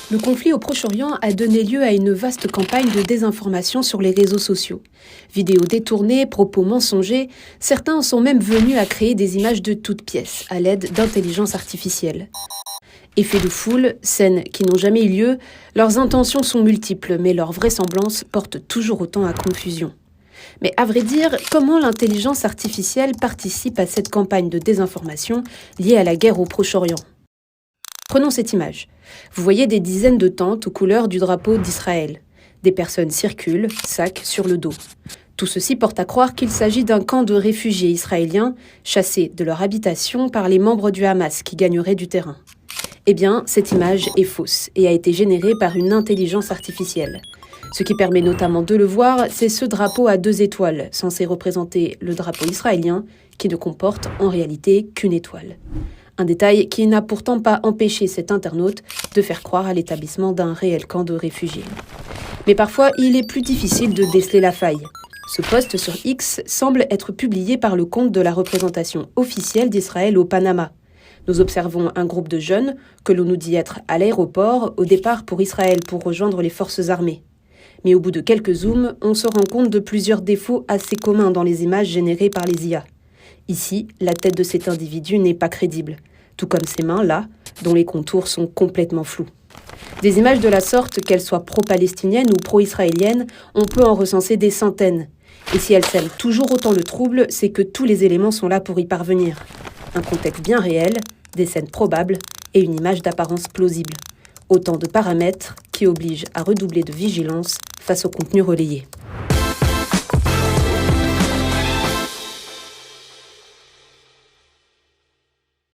Le conflit au Proche-Orient a donné lieu à une vaste campagne de désinformation sur les réseaux sociaux. Vidéos détournées, propos mensongers, certains sont même venus à créer des images de toutes pièces à l'aide d'intelligence artificielle. Effets de foule, scènes qui n'ont jamais eu lieu, leurs intentions sont multiples, mais leur vraisemblance porte toujours autant à confusion. Mais à vrai dire, comment l'intelligence artificielle participe à cette campagne de désinformation liée à la guerre au Proche-Orient ? Prenons cette image. Vous voyez des dizaines de tentes aux couleurs du drapeau d'Israël. Des personnes circulent, sacs sur le dos. Tout ceci porte à croire qu'il s'agit d'un camp de réfugiés israéliens chassés de leur habitation par les membres du Hamas qui gagneraient du terrain. Eh bien, cette image est fausse et a été générée par une intelligence artificielle. Ce qui permet notamment de le voir, c'est ce drapeau à 2 étoiles, censé représenter le drapeau israélien, qui ne comporte en réalité qu'une étoile. Un détail qui n'a pourtant pas empêché cet internaute de faire croire à l'établissement d'un réel camp de réfugiés. Mais parfois, il est plus difficile de déceler la faille. Ce post sur X semble être publié par le compte de la représentation officielle d'Israël au Panama. Nous observons un groupe de jeunes que l'on nous dit être à l'aéroport au départ pour Israël pour rejoindre les forces armées. Mais au bout de quelques zooms, on se rend compte de plusieurs défauts assez communs dans les images générées par les IA. Ici, la tête de cet individu n'est pas crédible, tout comme ses mains là, dont les contours sont complètement flous. Des images de la sorte, qu'elles soient pro-palestiniennes ou pro-israéliennes, on peut en recenser des centaines. Et si elles sèment toujours autant le trouble, c'est que tous les éléments sont là pour y parvenir. Un contexte bien réel, des scènes probables et une image d'apparence plausible. Autant de paramètres qui obligent à redoubler de vigilance face au contenu relayé.